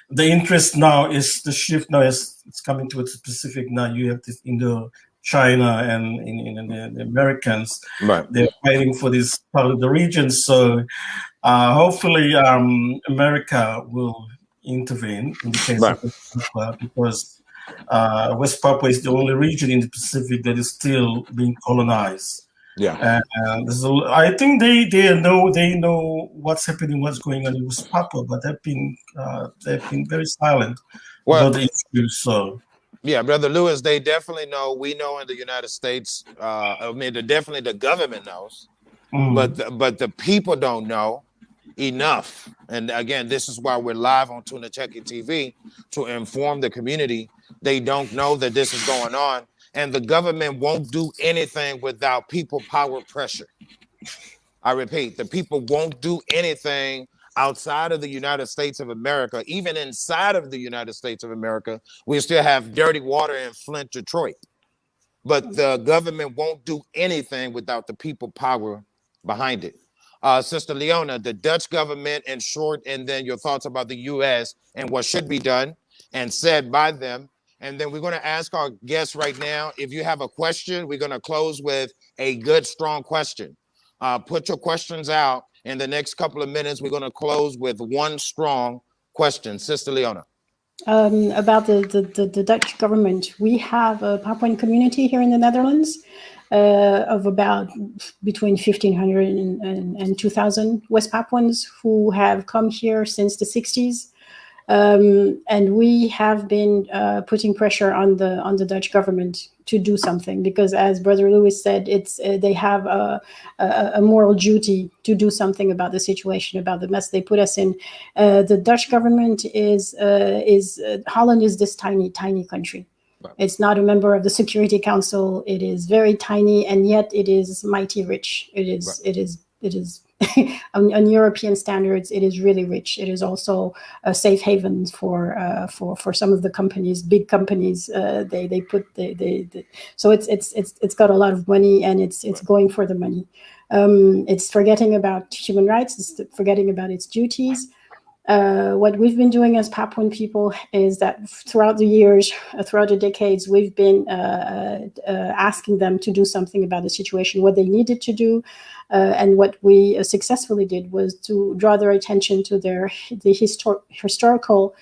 the interest now is the shift now is it's coming to a specific now. You have this China and in the Americans, Right. they're fighting for this part of the region. So hopefully, America will intervene in the case Right. of West Papua, because West Papua is the only region in the Pacific that is still being colonized. Yeah. I think they know what's happening, what's going on in West Papua, but they've been very silent about the issue. So. Yeah, Brother Lewis, they definitely know. We know in the United States. Definitely the government knows, but the people don't know enough. And again, this is why we're live on Tuna Cheki TV to inform the community. They don't know that this is going on, and the government won't do anything without people power pressure. I repeat, the people won't do anything outside of the United States of America. Even inside of the United States of America, we still have dirty water in Flint, Detroit. But the government won't do anything without the people power behind it. Sister Leona, the Dutch government, in short, and then your thoughts about the U.S. and what should be done and said by them. And then we're going to ask our guests right now, if you have a question, we're going to close with a good, strong question. Put your questions out. In the next couple of minutes, we're going to close with one strong question. Sister Leona. About the Dutch government, we have a Papuan community here in the Netherlands of about between 1,500 and 2,000 West Papuans who have come here since the 60s. And we have been putting pressure on the Dutch government to do something, because, as Brother Lewis said, they have a moral duty to do something about the situation, about the mess they put us in. The Dutch government is Holland is this tiny country. Right. It's not a member of the Security Council. It is very tiny, and yet it is mighty rich. It is. Right. It is. On European standards, it is really rich. It is also a safe haven for some of the companies, big companies. So it's got a lot of money, and it's going for the money. It's forgetting about human rights. It's forgetting about its duties. What we've been doing as Papuan people is that throughout the years, throughout the decades, we've been asking them to do something about the situation, what they needed to do. And what we successfully did was to draw their attention to the historical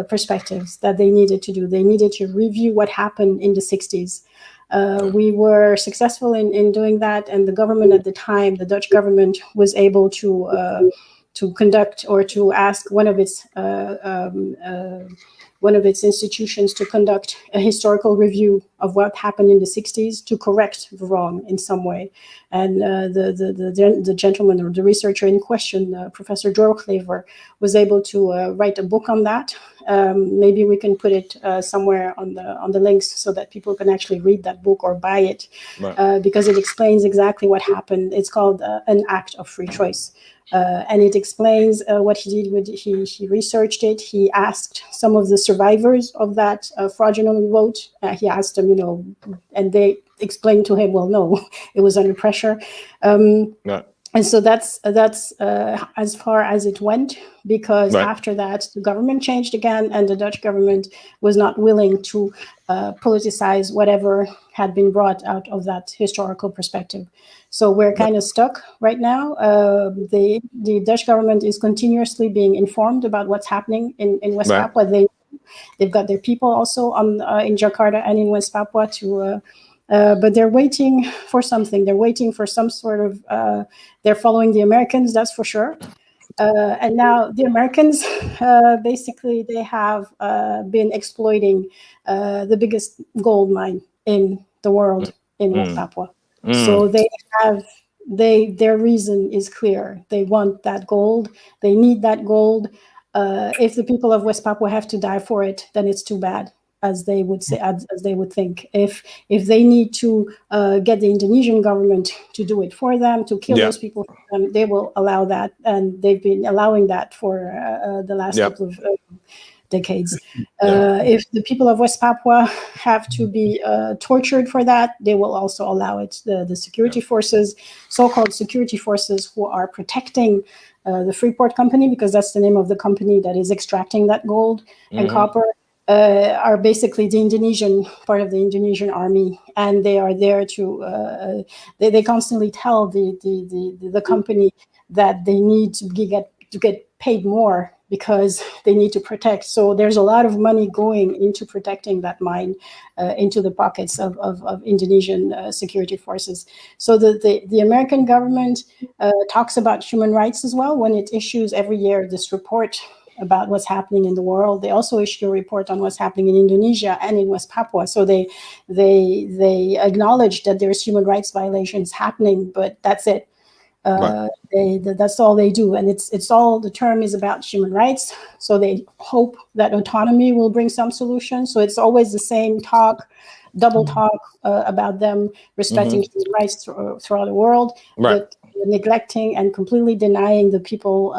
perspectives that they needed to do. They needed to review what happened in the 60s. We were successful in doing that, and the government at the time, the Dutch government, was able to conduct, or to ask one of its institutions to conduct a historical review of what happened in the 60s to correct the wrong in some way. And the gentleman, or the researcher in question, Professor Jorklever, was able to write a book on that. Maybe we can put it somewhere on the links so that people can actually read that book or buy it, right. Because it explains exactly what happened. It's called An Act of Free Choice. And it explains what he did. He researched it. He asked some of the survivors of that fraudulent vote. He asked them, and they explained to him, well, no, it was under pressure. Yeah. And so that's as far as it went, because right. After that, the government changed again, and the Dutch government was not willing to politicize whatever had been brought out of that historical perspective. So we're kind of stuck right now. The Dutch government is continuously being informed about what's happening in West right. Papua. They've got their people also in Jakarta and in West Papua to. But they're waiting for something. They're waiting for some sort of. They're following the Americans, that's for sure. And now the Americans, basically, they have been exploiting the biggest gold mine in the world in West Papua. So their reason is clear. They want that gold. They need that gold. If the people of West Papua have to die for it, then it's too bad. as they would say, as they would think. If they need to get the Indonesian government to do it for them, to kill those people for them, they will allow that, and they've been allowing that for the last couple of decades. If the people of West Papua have to be tortured for that, they will also allow it. The security forces, so-called security forces, who are protecting the Freeport Company, because that's the name of the company that is extracting that gold and copper, are basically the Indonesian part of the Indonesian army, and they are there to. They constantly tell the company that they need to get paid more because they need to protect. So there's a lot of money going into protecting that mine, into the pockets of Indonesian security forces. So the American government talks about human rights as well when it issues every year this report about what's happening in the world. They also issue a report on what's happening in Indonesia and in West Papua. So they acknowledge that there's human rights violations happening, but that's it. That's all they do, and it's all, the term is about human rights. So they hope that autonomy will bring some solution. So it's always the same talk, double talk about them respecting human rights throughout the world, but neglecting and completely denying the people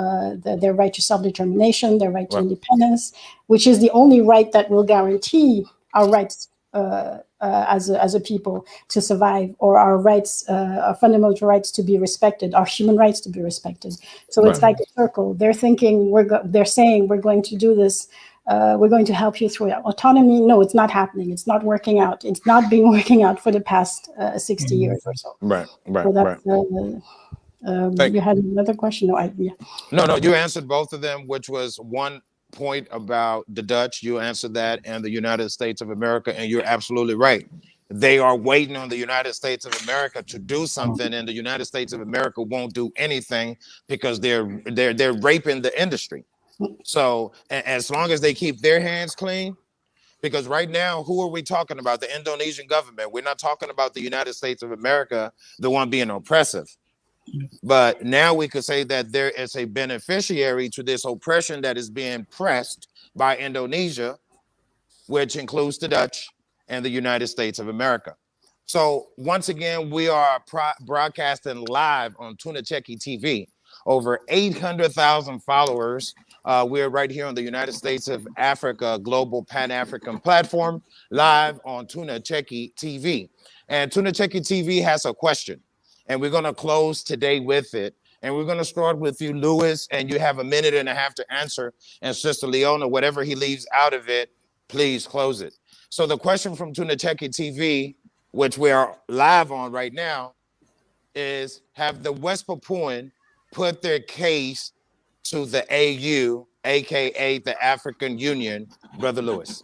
their right to self-determination, their right to independence, which is the only right that will guarantee our rights as a people to survive, or our rights, our fundamental rights to be respected, our human rights to be respected. So it's like a circle. They're thinking, they're saying, we're going to do this. We're going to help you through autonomy. No, it's not happening. It's not working out. It's not been working out for the past 60 years or so. So that's, you had another question? No, you answered both of them, which was one point about the Dutch. You answered that, and the United States of America, and you're absolutely right. They are waiting on the United States of America to do something, and the United States of America won't do anything because they're raping the industry. So as long as they keep their hands clean, because right now, who are we talking about? The Indonesian government. We're not talking about the United States of America, the one being oppressive. But now we could say that there is a beneficiary to this oppression that is being pressed by Indonesia, which includes the Dutch and the United States of America. So once again, we are broadcasting live on Tuna Cheki TV. Over 800,000 followers. We're right here on the United States of Africa Global Pan African platform, live on Tuna Cheki TV. And Tuna Cheki TV has a question, and we're going to close today with it. And we're going to start with you, Lewis, and you have a minute and a half to answer. And Sister Leona, whatever he leaves out of it, please close it. So the question from Tuna Cheki TV, which we are live on right now, is: have the West Papuan put their case to the AU, aka the African Union, Brother Lewis?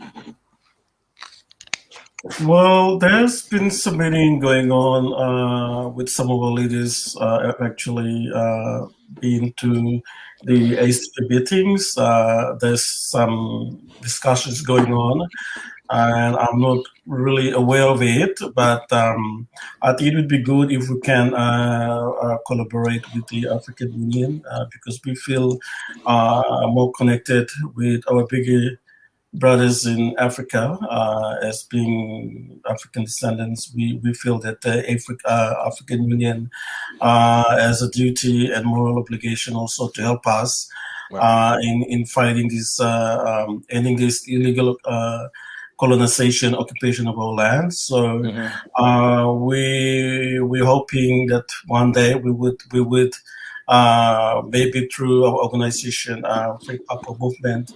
Well, there's been some meeting going on with some of our leaders actually been to the ACP meetings. There's some discussions going on, and I'm not really aware of it, but I think it would be good if we can collaborate with the African Union because we feel more connected with our bigger brothers in Africa. As being African descendants, we feel that the African Union has a duty and moral obligation also to help us in fighting this, ending this illegal colonization, occupation of our land. So we're hoping that one day we would maybe through our organization, West Papua Movement,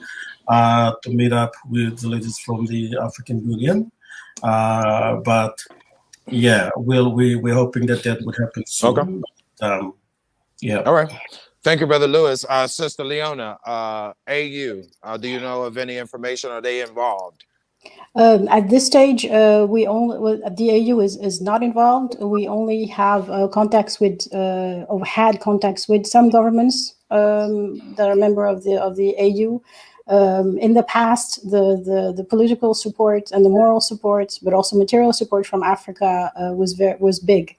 to meet up with the leaders from the African Union. But yeah, we're hoping that would happen soon. Okay. Yeah. All right. Thank you, Brother Lewis. Sister Leona, AU, do you know of any information? Are they involved? At this stage, the AU is not involved. We only have contacts with, or had contacts with some governments that are member of the AU. In the past, the political support and the moral support, but also material support from Africa was big.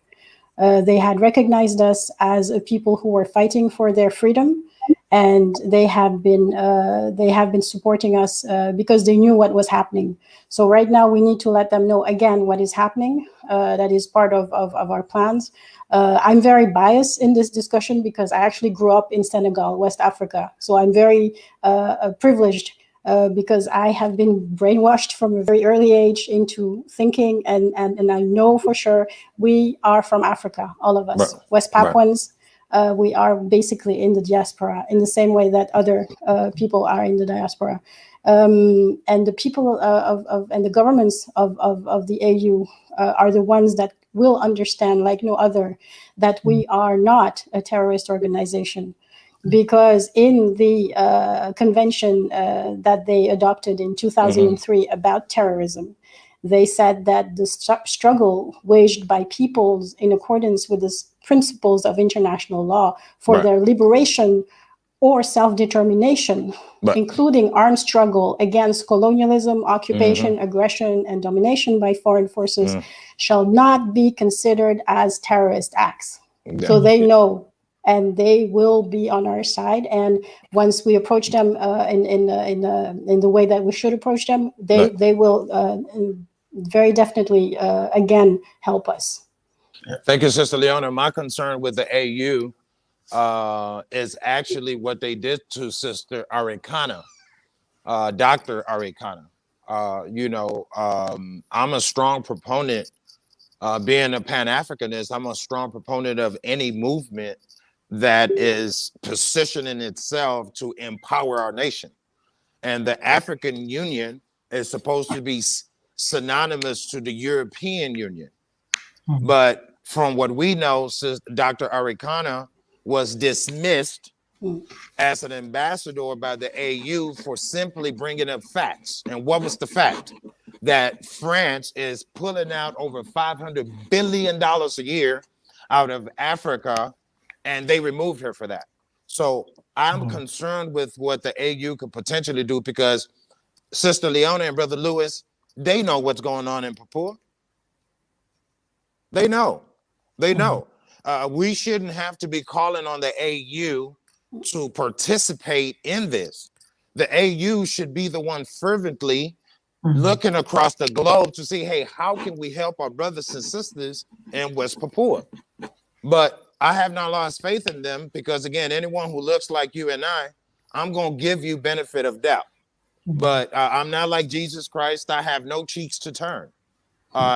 They had recognized us as a people who were fighting for their freedom, and they have been supporting us because they knew what was happening. So right now we need to let them know again what is happening. That is part of our plans. I'm very biased in this discussion because I actually grew up in Senegal, West Africa. So I'm very privileged because I have been brainwashed from a very early age into thinking, and I know for sure we are from Africa, all of us. Right. West Papuans. We are basically in the diaspora in the same way that other people are in the diaspora. And the people and the governments of the AU are the ones that will understand, like no other, that we are not a terrorist organization. Because in the convention that they adopted in 2003 about terrorism, they said that the struggle waged by peoples in accordance with the principles of international law for their liberation or self-determination, including armed struggle against colonialism, occupation, aggression, and domination by foreign forces, shall not be considered as terrorist acts. So they know, and they will be on our side. And once we approach them in the way that we should approach them, they will very definitely again help us. Thank you, Sister Leona. My concern with the AU is actually what they did to Sister Arikana, Dr. Arikana. I'm a strong proponent, being a Pan Africanist, I'm a strong proponent of any movement that is positioning itself to empower our nation. And the African Union is supposed to be synonymous to the European Union. But from what we know, Dr. Arikana was dismissed as an ambassador by the AU for simply bringing up facts. And what was the fact? That France is pulling out over $500 billion a year out of Africa, and they removed her for that. So I'm concerned with what the AU could potentially do, because Sister Leona and Brother Lewis, they know what's going on in Papua. They know. We shouldn't have to be calling on the AU to participate in this. The AU should be the one fervently looking across the globe to see, hey, how can we help our brothers and sisters in West Papua? But I have not lost faith in them, because again, anyone who looks like you and I'm going to give you benefit of doubt. But I'm not like Jesus Christ. I have no cheeks to turn.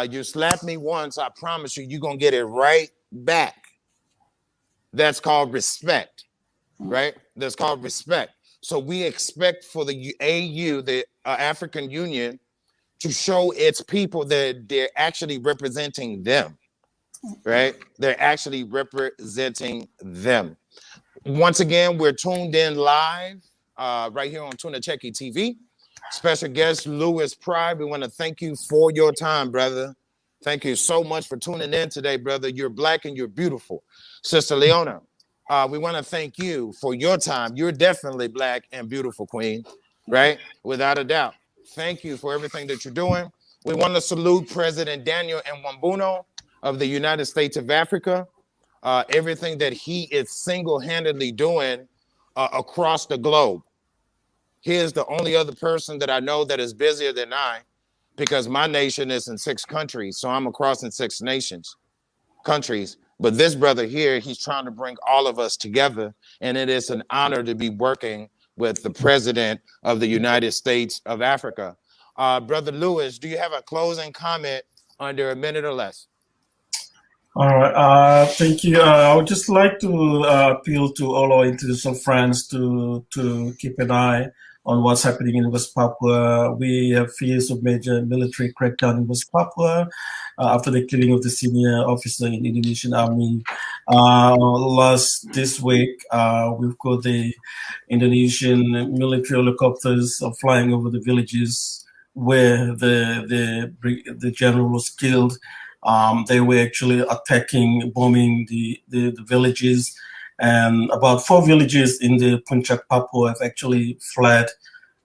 You slap me once, I promise you're going to get it right back. That's called respect, right? That's called respect. So we expect for the AU, the African Union, to show its people that they're actually representing them, right? They're actually representing them. Once again, we're tuned in live right here on Tuna Cheki TV. Special guest Louis Pride. We want to thank you for your time, brother. Thank you so much for tuning in today, brother. You're Black and you're beautiful. Sister Leona, we want to thank you for your time. You're definitely Black and beautiful, Queen, right? Without a doubt. Thank you for everything that you're doing. We want to salute President Daniel Mwambuno of the United States of Africa. Everything that he is single-handedly doing across the globe. He is the only other person that I know that is busier than I, because my nation is in 6 countries. So I'm across in 6 countries. But this brother here, he's trying to bring all of us together. And it is an honor to be working with the president of the United States of Africa. Brother Lewis, do you have a closing comment under a minute or less? All right. Thank you. I would just like to appeal to all our international friends to keep an eye on what's happening in West Papua. We have fears of major military crackdown in West Papua after the killing of the senior officer in the Indonesian army. This week, we've got the Indonesian military helicopters flying over the villages where the general was killed. They were actually attacking, bombing the villages, and about 4 villages in the Puncak Papua have actually fled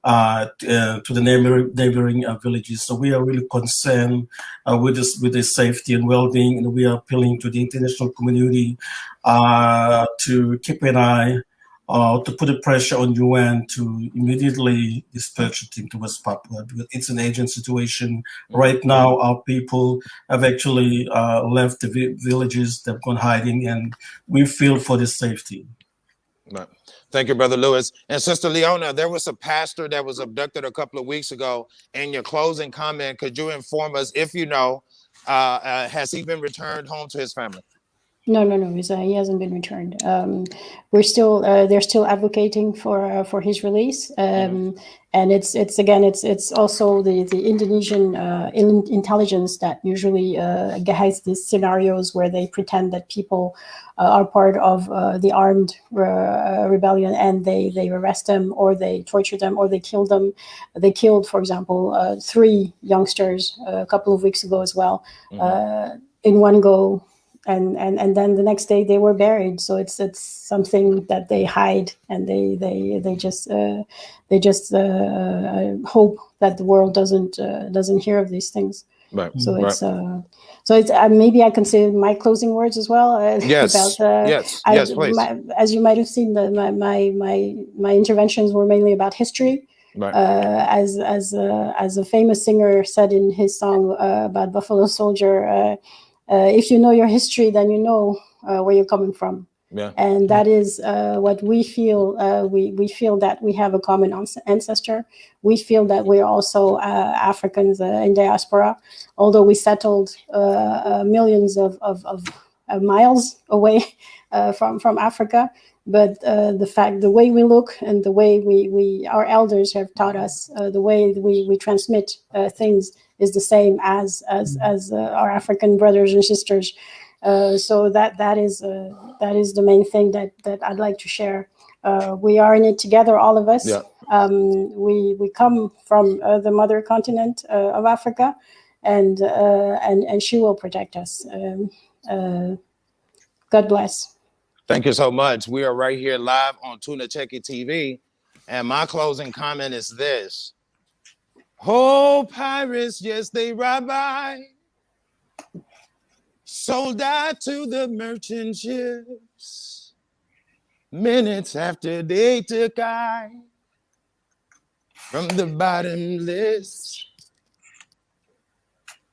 to the neighboring villages. So we are really concerned with the safety and well-being, and we are appealing to the international community to keep an eye to put the pressure on UN to immediately dispatch the team to West Papua, because it's an urgent situation. Right now, our people have actually left the villages, they've gone hiding, and we feel for the safety. Right. Thank you, Brother Lewis. And Sister Leona, there was a pastor that was abducted a couple of weeks ago. In your closing comment, could you inform us, if you know, has he been returned home to his family? No. He hasn't been returned. We're still they're still advocating for his release, and it's also the Indonesian intelligence that usually has these scenarios where they pretend that people are part of the armed rebellion, and they arrest them, or they torture them, or they kill them. They killed, for example, 3 youngsters a couple of weeks ago as well, in one go. And then the next day they were buried. So it's something that they hide, and they just hope that the world doesn't hear of these things. Right. So it's maybe I can say my closing words as well. Yes. Yes, please. As you might have seen, my interventions were mainly about history. Right. As a famous singer said in his song about Buffalo Soldier. If you know your history, then you know where you're coming from. Yeah. And that is what we feel. We feel that we have a common ancestor. We feel that we're also Africans in diaspora, although we settled millions of miles away from Africa. But the way we look, and the way our elders have taught us, the way we transmit things is the same as our African brothers and sisters. So that is the main thing that I'd like to share. We are in it together, all of us. Yeah. We come from the mother continent of Africa, and she will protect us. God bless. Thank you so much. We are right here live on Tuna Cheki TV. And my closing comment is this. Oh, pirates, yes, they robbed by. Sold out to the merchant ships. Minutes after they took I from the bottomless.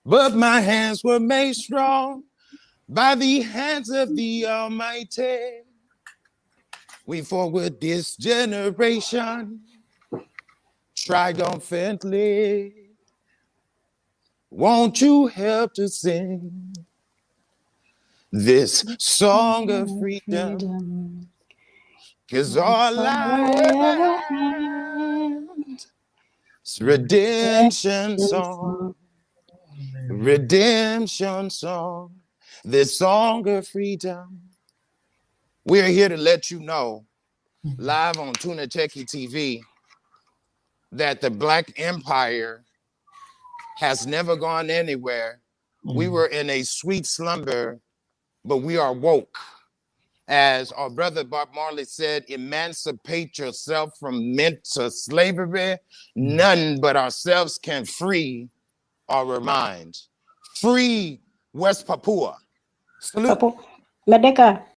But my hands were made strong by the hands of the Almighty. We forward this generation triumphantly. Won't you help to sing this song of freedom? 'Cause all I ever had is redemption song. Redemption song. This song of freedom. We're here to let you know, live on Tuna Cheki TV, that the Black Empire has never gone anywhere. We were in a sweet slumber, but we are woke. As our brother Bob Marley said, emancipate yourself from mental slavery. None but ourselves can free our minds. Free West Papua. Salute. Merdeka.